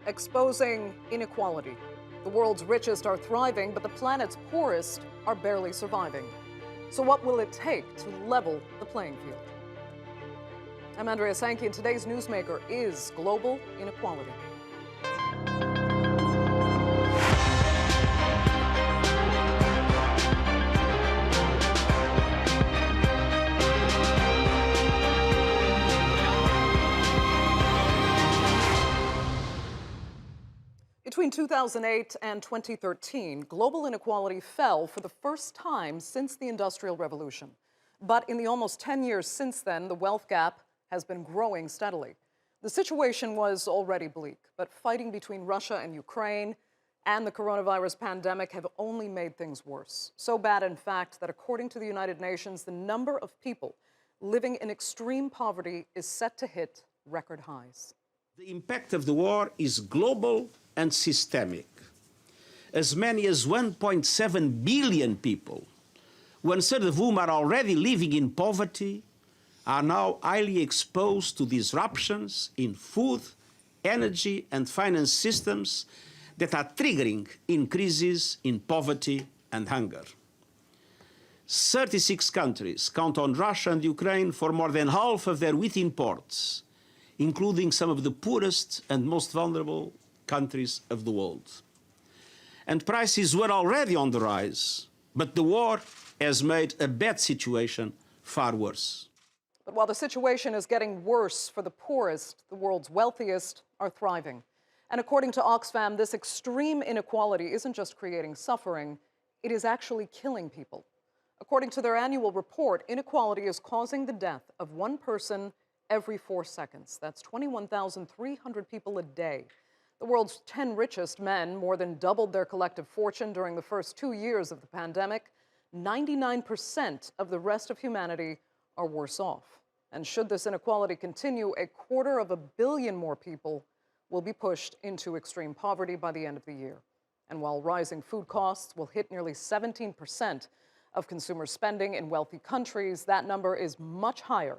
exposing inequality. The world's richest are thriving, but the planet's poorest are barely surviving. So what will it take to level the playing field? I'm Andrea Sankey, and today's newsmaker is global inequality. Between 2008 and 2013, global inequality fell for the first time since the Industrial Revolution. But in the almost 10 years since then, the wealth gap has been growing steadily. The situation was already bleak, but fighting between Russia and Ukraine and the coronavirus pandemic have only made things worse. So bad, in fact, that according to the United Nations, the number of people living in extreme poverty is set to hit record highs. The impact of the war is global and systemic. As many as 1.7 billion people, one-third of whom are already living in poverty, are now highly exposed to disruptions in food, energy, and finance systems that are triggering increases in poverty and hunger. 36 countries count on Russia and Ukraine for more than half of their wheat imports, including some of the poorest and most vulnerable countries of the world. And prices were already on the rise, but the war has made a bad situation far worse. But while the situation is getting worse for the poorest, the world's wealthiest are thriving. And according to Oxfam, this extreme inequality isn't just creating suffering, it is actually killing people. According to their annual report, inequality is causing the death of one person every 4 seconds. That's 21,300 people a day. The world's 10 richest men more than doubled their collective fortune during the first 2 years of the pandemic. 99% of the rest of humanity are worse off. And should this inequality continue, 250 million more people will be pushed into extreme poverty by the end of the year. And while rising food costs will hit nearly 17% of consumer spending in wealthy countries, that number is much higher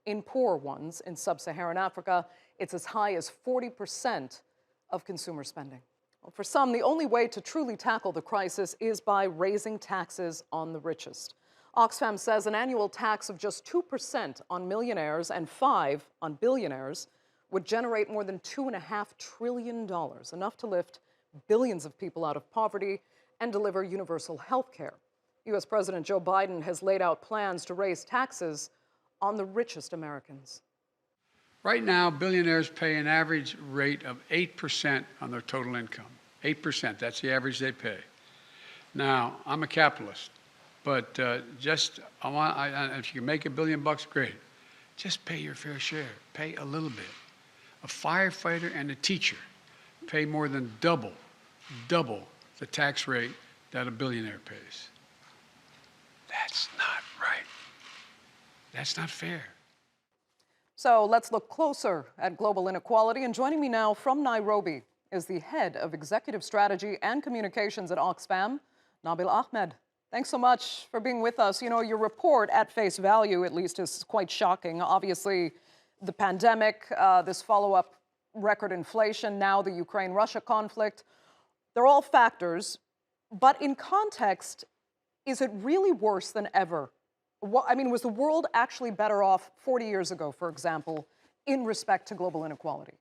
in poor ones. In sub-Saharan Africa, it's as high as 40% of consumer spending. Well, for some, the only way to truly tackle the crisis is by raising taxes on the richest. Oxfam says an annual tax of just 2% on millionaires and 5% on billionaires would generate more than $2.5 trillion, enough to lift billions of people out of poverty and deliver universal health care. U.S. President Joe Biden has laid out plans to raise taxes on the richest Americans. Right now, billionaires pay an average rate of 8% on their total income. 8%, that's the average they pay. Now, I'm a capitalist, but if you can make $1 billion, great. Just pay your fair share, pay a little bit. A firefighter and a teacher pay more than double the tax rate that a billionaire pays. That's not right. That's not fair. So let's look closer at global inequality. And joining me now from Nairobi is the head of executive strategy and communications at Oxfam, Nabil Ahmed. Thanks so much for being with us. You know, your report, at face value at least, is quite shocking. Obviously, the pandemic, this follow-up record inflation, now the Ukraine-Russia conflict, they're all factors. But in context, is it really worse than ever? I mean, was the world actually better off 40 years ago, for example, in respect to global inequality?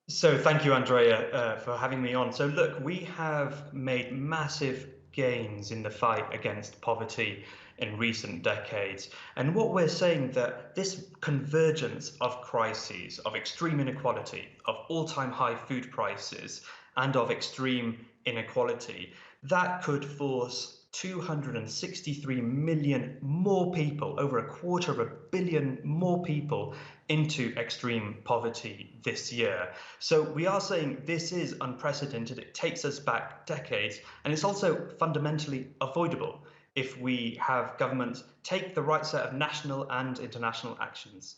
So thank you, Andrea, for having me on. So look, we have made massive gains in the fight against poverty in recent decades. And what we're saying that this convergence of crises, of extreme inequality, of all-time high food prices, and of extreme inequality, that could force 263 million more people, over 250 million more people, into extreme poverty this year. So we are saying this is unprecedented. It takes us back decades, and it's also fundamentally avoidable if we have governments take the right set of national and international actions.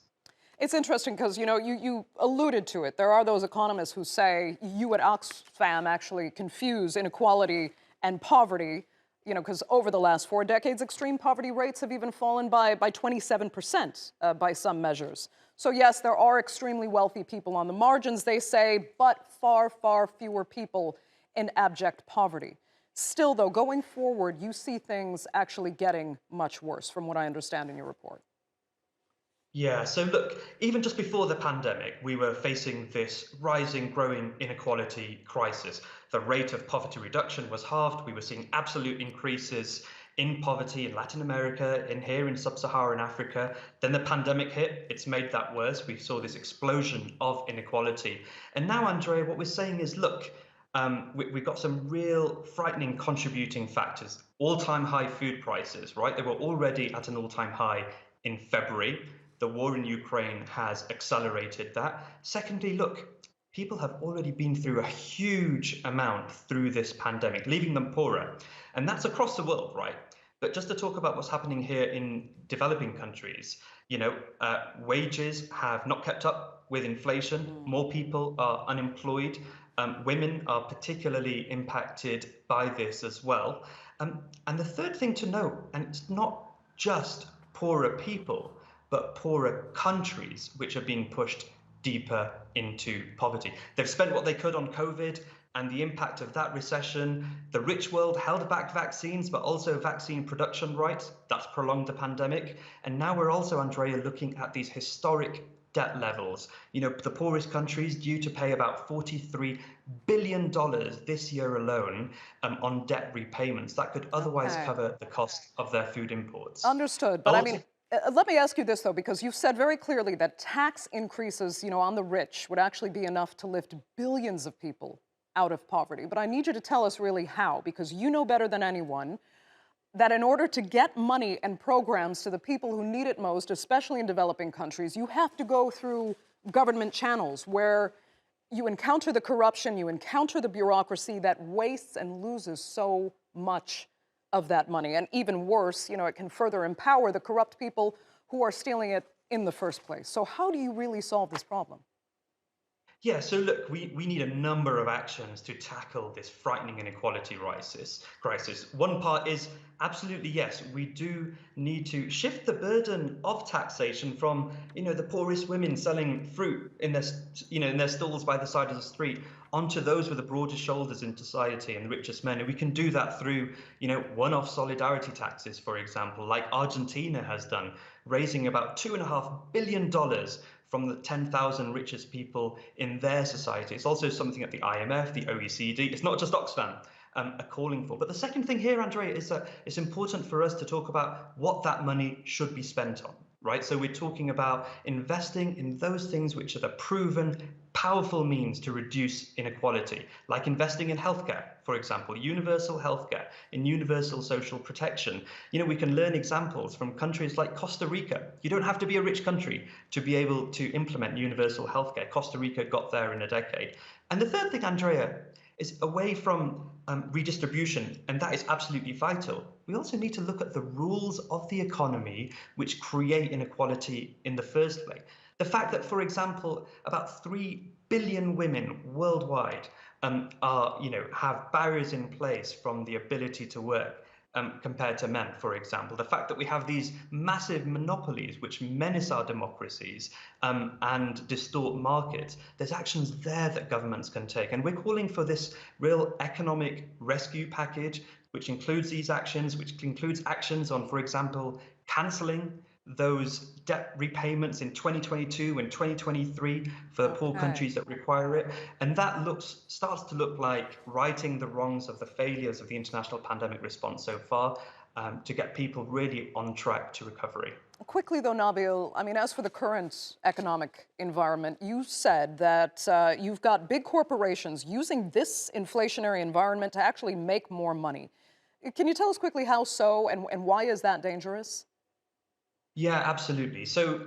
It's interesting because, you know, you alluded to it. There are those economists who say you at Oxfam actually confuse inequality and poverty. You know, because over the last 4 decades, extreme poverty rates have even fallen by 27% by some measures. So yes, there are extremely wealthy people on the margins, they say, but far, far fewer people in abject poverty. Still, though, going forward, you see things actually getting much worse, from what I understand in your report. Yeah, so look, even just before the pandemic, we were facing this rising, growing inequality crisis. The rate of poverty reduction was halved. We were seeing absolute increases in poverty in Latin America, in here in sub-Saharan Africa. Then the pandemic hit. It's made that worse. We saw this explosion of inequality. And now, Andrea, what we're saying is, look, we've got some real frightening contributing factors. All-time high food prices, right? They were already at an all-time high in February. The war in Ukraine has accelerated that. Secondly, look, people have already been through a huge amount through this pandemic, leaving them poorer. And that's across the world, right? But just to talk about what's happening here in developing countries, wages have not kept up with inflation. More people are unemployed. Women are particularly impacted by this as well. And the third thing to note, and it's not just poorer people, but poorer countries which are being pushed deeper into poverty. They've spent what they could on COVID and the impact of that recession. The rich world held back vaccines, but also vaccine production rights. That's prolonged the pandemic. And now we're also, Andrea, looking at these historic debt levels. The poorest countries due to pay about $43 billion this year alone on debt repayments. That could otherwise cover the cost of their food imports. Understood. But I mean, let me ask you this, though, because you've said very clearly that tax increases, on the rich would actually be enough to lift billions of people out of poverty. But I need you to tell us really how, because you know better than anyone that in order to get money and programs to the people who need it most, especially in developing countries, you have to go through government channels where you encounter the corruption, you encounter the bureaucracy that wastes and loses so much of that money. And even worse, it can further empower the corrupt people who are stealing it in the first place. So how do you really solve this problem? Yeah, so look, we need a number of actions to tackle this frightening inequality crisis. One part is absolutely yes, we do need to shift the burden of taxation from the poorest women selling fruit in their stalls by the side of the street onto those with the broadest shoulders in society and the richest men. And we can do that through one-off solidarity taxes, for example, like Argentina has done, raising about $2.5 billion from the 10,000 richest people in their society. It's also something that the IMF, the OECD, it's not just Oxfam, are calling for. But the second thing here, Andrea, is that it's important for us to talk about what that money should be spent on, right? So we're talking about investing in those things which are the proven, powerful means to reduce inequality, like investing in healthcare, for example, universal healthcare, in universal social protection. We can learn examples from countries like Costa Rica. You don't have to be a rich country to be able to implement universal healthcare. Costa Rica got there in a decade. And the third thing, Andrea, is away from redistribution, and that is absolutely vital. We also need to look at the rules of the economy which create inequality in the first place. The fact that, for example, about 3 billion women worldwide have barriers in place from the ability to work compared to men, for example. The fact that we have these massive monopolies which menace our democracies and distort markets, there's actions there that governments can take. And we're calling for this real economic rescue package, which includes these actions, which includes actions on, for example, cancelling those debt repayments in 2022 and 2023 for the poor countries that require it. And that starts to look like righting the wrongs of the failures of the international pandemic response so far to get people really on track to recovery. Quickly, though, Nabil, as for the current economic environment, you said that you've got big corporations using this inflationary environment to actually make more money. Can you tell us quickly how so, and why is that dangerous? Yeah, absolutely. So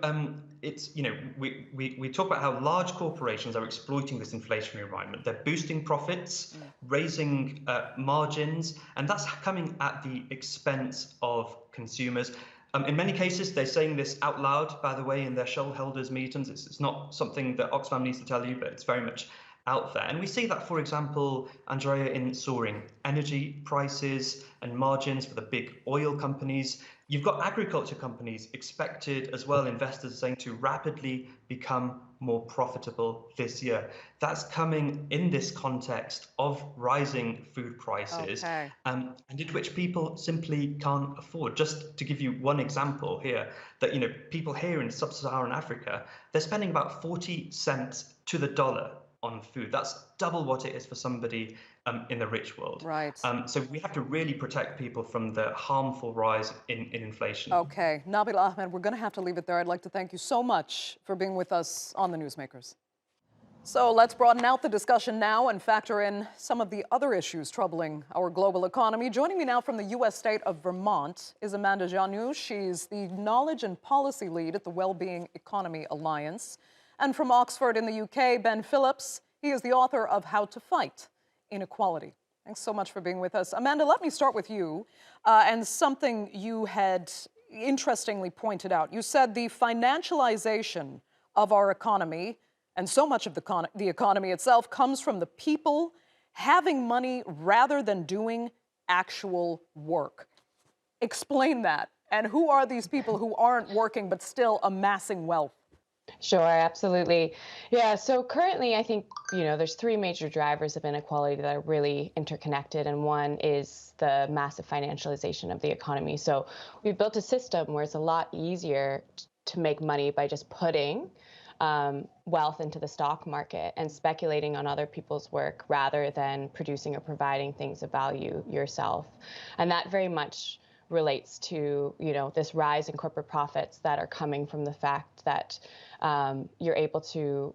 it's, we talk about how large corporations are exploiting this inflationary environment. They're boosting profits, raising margins, and that's coming at the expense of consumers. In many cases, they're saying this out loud, by the way, in their shareholders' meetings. It's not something that Oxfam needs to tell you, but it's very much out there. And we see that, for example, Andrea, in soaring energy prices and margins for the big oil companies. You've got agriculture companies expected as well, investors are saying, to rapidly become more profitable this year. That's coming in this context of rising food prices, Okay. and in which people simply can't afford. Just to give you one example here, that people here in sub-Saharan Africa, they're spending about 40 cents to the dollar on food. That's double what it is for somebody in the rich world. Right. So we have to really protect people from the harmful rise in inflation. Okay. Nabil Ahmed, we're going to have to leave it there. I'd like to thank you so much for being with us on The Newsmakers. So let's broaden out the discussion now and factor in some of the other issues troubling our global economy. Joining me now from the U.S. state of Vermont is Amanda Janoo. She's the Knowledge and Policy Lead at the Wellbeing Economy Alliance. And from Oxford in the UK, Ben Phillips. He is the author of How to Fight Inequality. Thanks so much for being with us. Amanda, let me start with you and something you had interestingly pointed out. You said the financialization of our economy and so much of the economy itself comes from the people having money rather than doing actual work. Explain that. And who are these people who aren't working but still amassing wealth? Sure, absolutely. Yeah, so currently I think, there's three major drivers of inequality that are really interconnected, and one is the massive financialization of the economy. So we've built a system where it's a lot easier to make money by just putting wealth into the stock market and speculating on other people's work rather than producing or providing things of value yourself. And that very much relates to, this rise in corporate profits that are coming from the fact that you're able to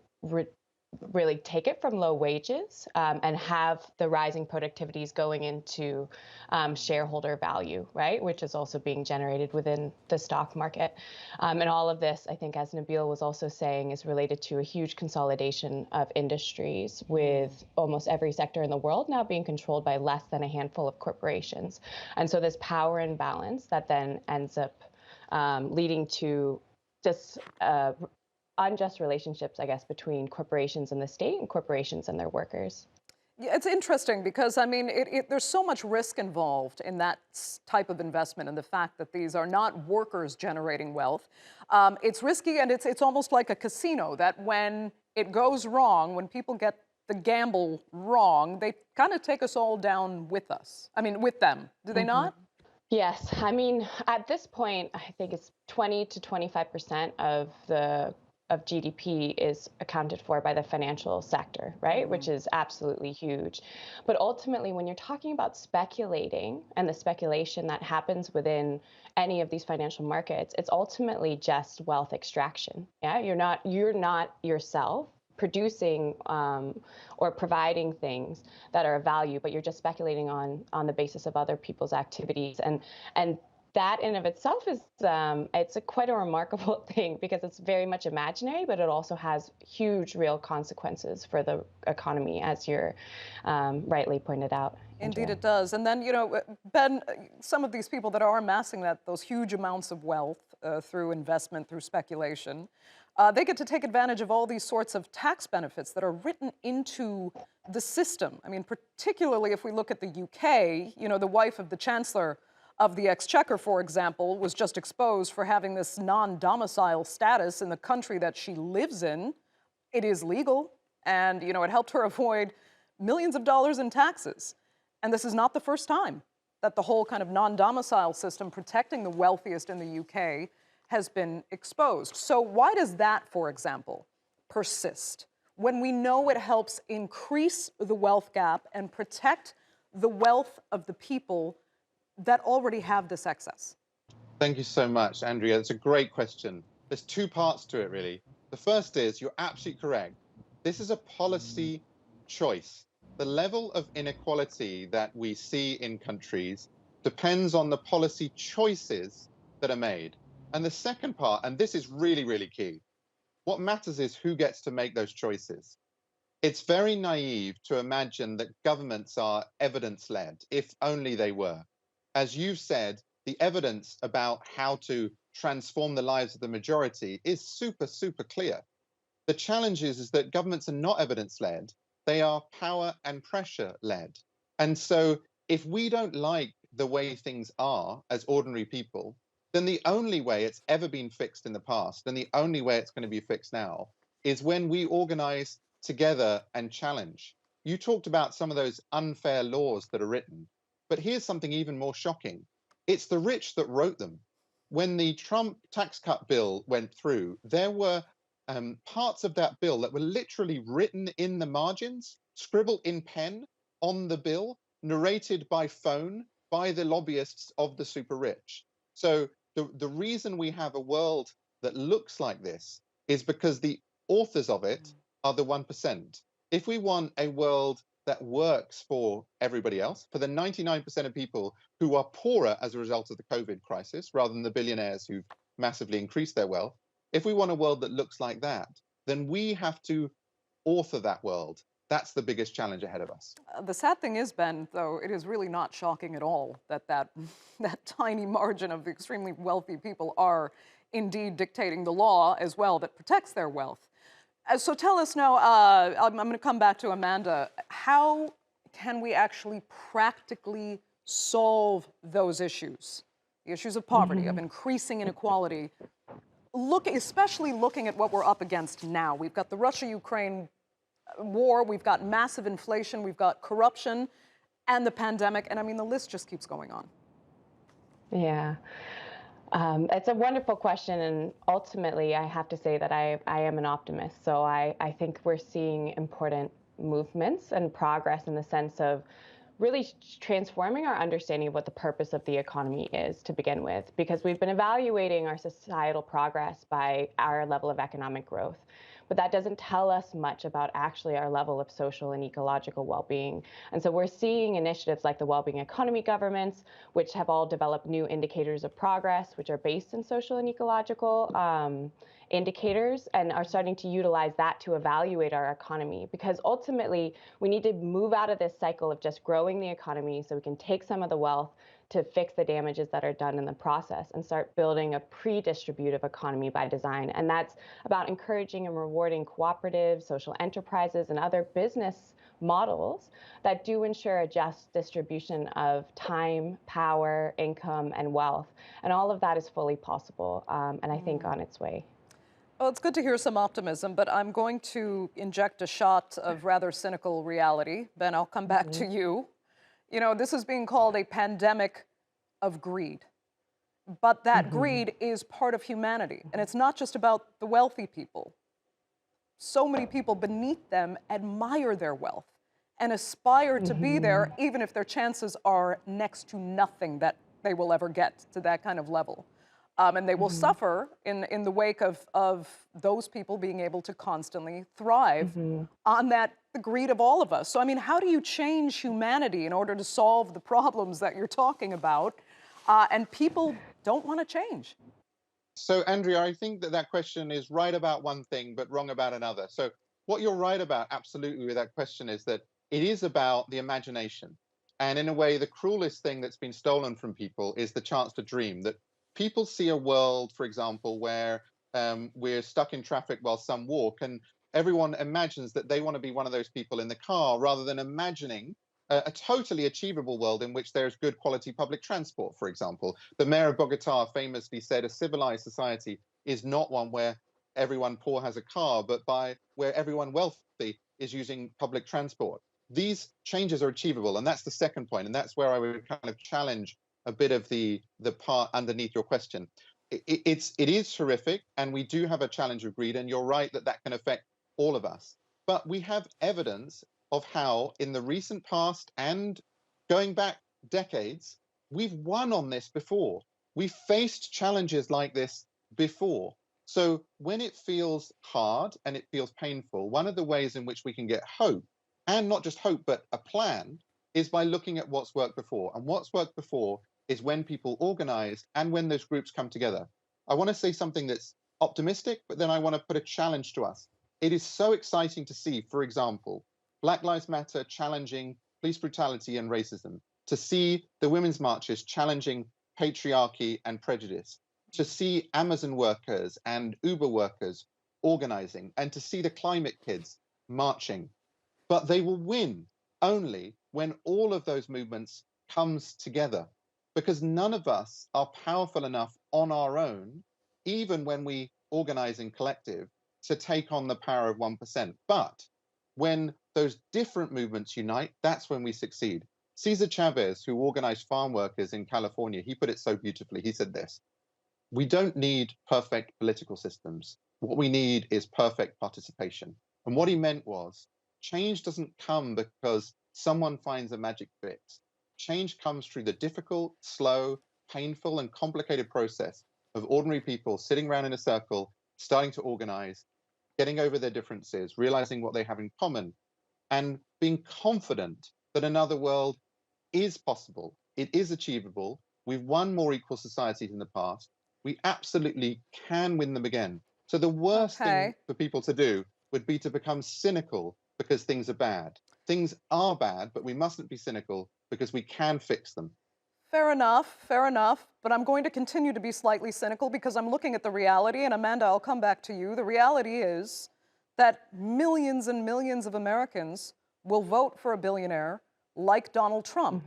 really take it from low wages and have the rising productivities going into shareholder value, right, which is also being generated within the stock market. And all of this, I think, as Nabil was also saying, is related to a huge consolidation of industries, with almost every sector in the world now being controlled by less than a handful of corporations. And so this power imbalance that then ends up leading to this unjust relationships, I guess, between corporations and the state and corporations and their workers. Yeah, it's interesting because, I mean, there's so much risk involved in that type of investment, and the fact that these are not workers generating wealth. It's risky, and it's almost like a casino, that when it goes wrong, when people get the gamble wrong, they kind of take us all down with them. Do they not? Yes. I mean, at this point, I think it's 20 to 25% of GDP is accounted for by the financial sector, right? Which is absolutely huge. But ultimately, when you're talking about speculating and the speculation that happens within any of these financial markets, it's ultimately just wealth extraction. Yeah, you're not yourself producing or providing things that are of value, but you're just speculating on the basis of other people's activities. And that in of itself is it's quite a remarkable thing, because it's very much imaginary, but it also has huge real consequences for the economy, as you're rightly pointed out. Indeed it does. And then, Ben, some of these people that are amassing those huge amounts of wealth through investment, through speculation, they get to take advantage of all these sorts of tax benefits that are written into the system. I mean, particularly if we look at the UK, the wife of the Chancellor of the Exchequer, for example, was just exposed for having this non-domicile status in the country that she lives in. It is legal, and it helped her avoid millions of dollars in taxes. And this is not the first time that the whole kind of non-domicile system protecting the wealthiest in the UK has been exposed. So why does that, for example, persist when we know it helps increase the wealth gap and protect the wealth of the people that already have this excess? Thank you so much, Andrea. It's a great question. There's two parts to it, really. The first is, you're absolutely correct. This is a policy choice. The level of inequality that we see in countries depends on the policy choices that are made. And the second part, and this is really, really key, what matters is who gets to make those choices. It's very naive to imagine that governments are evidence-led, if only they were. As you've said, the evidence about how to transform the lives of the majority is super, super clear. The challenge is that governments are not evidence-led, They are power and pressure led. And so if we don't like the way things are as ordinary people, then the only way it's ever been fixed in the past, and the only way it's going to be fixed now, is when we organize together and challenge. You talked about some of those unfair laws that are written, but here's something even more shocking. It's the rich that wrote them. When the Trump tax cut bill went through, there were parts of that bill that were literally written in the margins, scribbled in pen on the bill, narrated by phone by the lobbyists of the super rich. So the reason we have a world that looks like this is because the authors of it are the 1%. If we want a world that works for everybody else, for the 99% of people who are poorer as a result of the COVID crisis, rather than the billionaires who've massively increased their wealth, if we want a world that looks like that, then we have to author that world. That's the biggest challenge ahead of us. The sad thing is, Ben, though, it is really not shocking at all that that tiny margin of the extremely wealthy people are indeed dictating the law as well that protects their wealth. So tell us now, I'm going to come back to Amanda. How can we actually practically solve those issues? The issues of poverty, of increasing inequality. Especially looking at what we're up against now. We've got the Russia-Ukraine war, we've got massive inflation, we've got corruption, and the pandemic, and I mean, the list just keeps going on. Yeah. It's a wonderful question, and ultimately, I have to say that I am an optimist. So I think we're seeing important movements and progress in the sense of really transforming our understanding of what the purpose of the economy is to begin with, because we've been evaluating our societal progress by our level of economic growth. But that doesn't tell us much about actually our level of social and ecological well-being. And so we're seeing initiatives like the Wellbeing economy governments, which have all developed new indicators of progress, which are based in social and ecological indicators, and are starting to utilize that to evaluate our economy. Because ultimately, we need to move out of this cycle of just growing the economy so we can take some of the wealth to fix the damages that are done in the process and start building a pre-distributive economy by design. And that's about encouraging and rewarding cooperative social enterprises and other business models that do ensure a just distribution of time, power, income, and wealth. And all of that is fully possible, and I think on its way. Well, it's good to hear some optimism, but I'm going to inject a shot of rather cynical reality. Ben, I'll come back to you. You know, this is being called a pandemic of greed. But that greed is part of humanity. And it's not just about the wealthy people. So many people beneath them admire their wealth and aspire to be there, even if their chances are next to nothing that they will ever get to that kind of level. And they will suffer in the wake of those people being able to constantly thrive on the greed of all of us. So, I mean, how do you change humanity in order to solve the problems that you're talking about? And people don't want to change. So, Andrea, I think that question is right about one thing, but wrong about another. So what you're right about, absolutely, with that question is that it is about the imagination. And in a way, the cruelest thing that's been stolen from people is the chance to dream. That people see a world, for example, where we're stuck in traffic while some walk, and everyone imagines that they want to be one of those people in the car, rather than imagining a totally achievable world in which there's good quality public transport, for example. The mayor of Bogota famously said a civilized society is not one where everyone poor has a car, but where everyone wealthy is using public transport. These changes are achievable, and that's the second point, and that's where I would kind of challenge a bit of the part underneath your question. It is horrific, and we do have a challenge of greed, and you're right that that can affect all of us. But we have evidence of how, in the recent past and going back decades, we've won on this before. We've faced challenges like this before. So when it feels hard and it feels painful, one of the ways in which we can get hope, and not just hope, but a plan, is by looking at what's worked before. And what's worked before is when people organized and when those groups come together. I want to say something that's optimistic, but then I want to put a challenge to us. It is so exciting to see, for example, Black Lives Matter challenging police brutality and racism, to see the women's marches challenging patriarchy and prejudice, to see Amazon workers and Uber workers organizing, and to see the climate kids marching. But they will win only when all of those movements comes together, because none of us are powerful enough on our own, even when we organize in collective, to take on the power of 1%. But when those different movements unite, that's when we succeed. Cesar Chavez, who organized farm workers in California, he put it so beautifully. He said this: we don't need perfect political systems. What we need is perfect participation. And what he meant was, change doesn't come because someone finds a magic fix. Change comes through the difficult, slow, painful, and complicated process of ordinary people sitting around in a circle, starting to organize, getting over their differences, realizing what they have in common, and being confident that another world is possible. It is achievable. We've won more equal societies in the past. We absolutely can win them again. So the worst thing for people to do would be to become cynical because things are bad. Things are bad, but we mustn't be cynical because we can fix them. Fair enough, fair enough. But I'm going to continue to be slightly cynical because I'm looking at the reality. And Amanda, I'll come back to you. The reality is that millions and millions of Americans will vote for a billionaire like Donald Trump,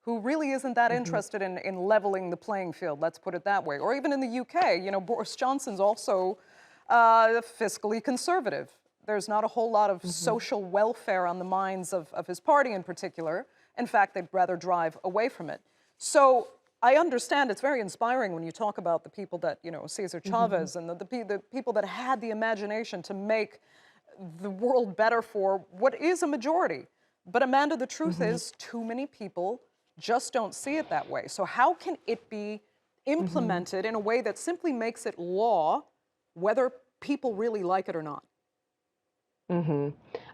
who really isn't that interested in leveling the playing field, let's put it that way. Or even in the UK, you know, Boris Johnson's also fiscally conservative. There's not a whole lot of social welfare on the minds of his party in particular. In fact, they'd rather drive away from it. So I understand it's very inspiring when you talk about the people that, you know, Cesar Chavez and the people that had the imagination to make the world better for what is a majority. But Amanda, the truth is too many people just don't see it that way. So how can it be implemented in a way that simply makes it law, whether people really like it or not?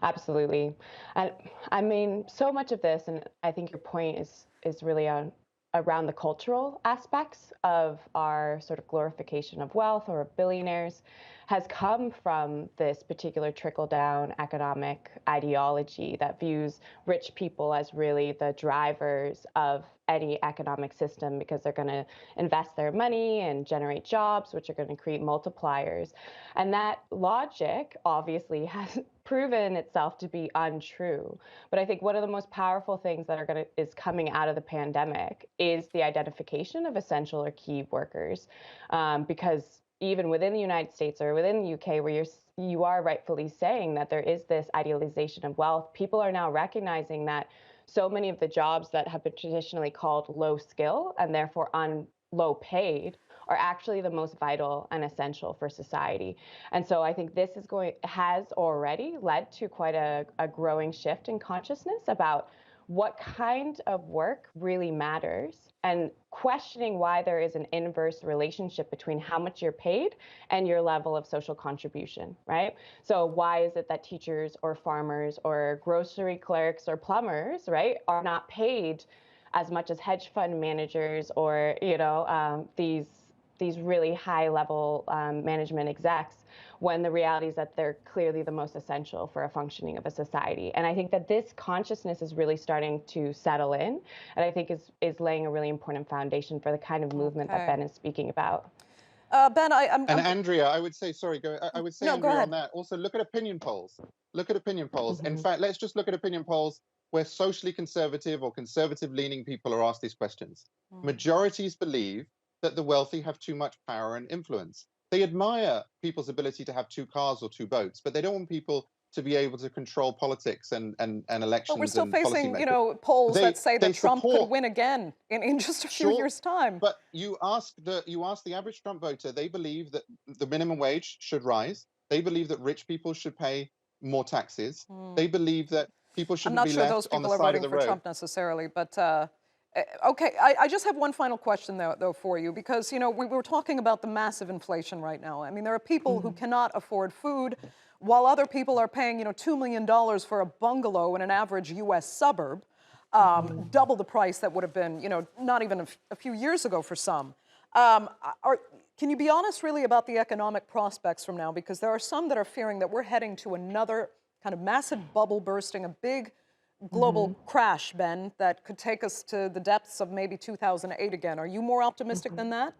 Absolutely. And I mean, so much of this, and I think your point is really on around the cultural aspects of our sort of glorification of wealth or billionaires, has come from this particular trickle-down economic ideology that views rich people as really the drivers of any economic system because they're going to invest their money and generate jobs, which are going to create multipliers. And that logic obviously has proven itself to be untrue. But I think one of the most powerful things that is coming out of the pandemic is the identification of essential or key workers, because even within the United States or within the UK, where you are rightfully saying that there is this idealization of wealth, people are now recognizing that so many of the jobs that have been traditionally called low skill and therefore low paid are actually the most vital and essential for society. And so I think this has already led to quite a growing shift in consciousness about what kind of work really matters and questioning why there is an inverse relationship between how much you're paid and your level of social contribution, right? So why is it that teachers or farmers or grocery clerks or plumbers, right, are not paid as much as hedge fund managers or, you know, these really high level management execs, when the reality is that they're clearly the most essential for a functioning of a society. And I think that this consciousness is really starting to settle in, and I think is laying a really important foundation for the kind of movement that Ben is speaking about. Ben, Andrea, I would say, sorry, I would say, no, Andrea, go ahead. on that, also look at opinion polls. Look at opinion polls. In fact, let's just look at opinion polls where socially conservative or conservative-leaning people are asked these questions. Majorities believe that the wealthy have too much power and influence. They admire people's ability to have 2 cars or 2 boats, but they don't want people to be able to control politics and elections. But we're still and facing, policymaking. you know, polls that say that Trump could support, win again in just a few years' time. But you ask the average Trump voter, they believe that the minimum wage should rise. They believe that rich people should pay more taxes. They believe that people shouldn't be left on the side of the road. I'm not sure those people are voting for Trump necessarily, but okay, I just have one final question though for you, because, you know, we were talking about the massive inflation right now. I mean, there are people who cannot afford food, while other people are paying, you know, $2 million for a bungalow in an average U.S. suburb, double the price that would have been, you know, not even a few years ago for some. Can you be honest really about the economic prospects from now? Because there are some that are fearing that we're heading to another kind of massive bubble bursting, a big global crash, Ben, that could take us to the depths of maybe 2008 again. Are you more optimistic than that?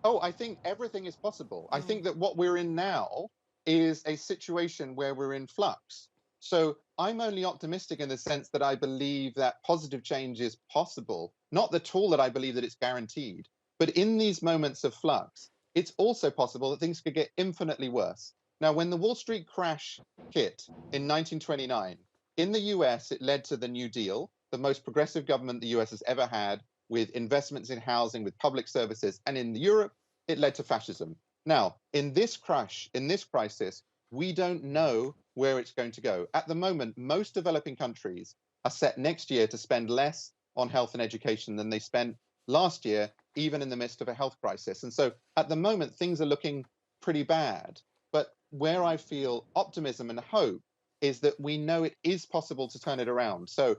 Oh, I think everything is possible. I think that what we're in now is a situation where we're in flux. So I'm only optimistic in the sense that I believe that positive change is possible, not at all that I believe that it's guaranteed. But in these moments of flux, it's also possible that things could get infinitely worse. Now, when the Wall Street crash hit in 1929, in the US, it led to the New Deal, the most progressive government the US has ever had, with investments in housing, with public services. And in Europe, it led to fascism. Now, in this crash, in this crisis, we don't know where it's going to go. At the moment, most developing countries are set next year to spend less on health and education than they spent last year, even in the midst of a health crisis. And so at the moment, things are looking pretty bad. But where I feel optimism and hope is that we know it is possible to turn it around. So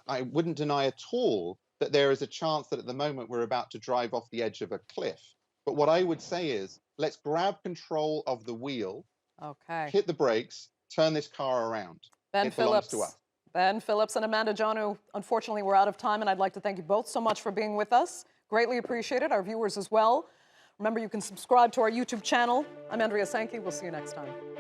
I wouldn't deny at all that there is a chance that at the moment we're about to drive off the edge of a cliff. But what I would say is, let's grab control of the wheel, Okay. hit the brakes, turn this car around. Ben It belongs Phillips. to us. Ben Phillips and Amanda Janoo, unfortunately, we're out of time, and I'd like to thank you both so much for being with us. Greatly appreciate it, our viewers as well. Remember, you can subscribe to our YouTube channel. I'm Andrea Sankey. We'll see you next time.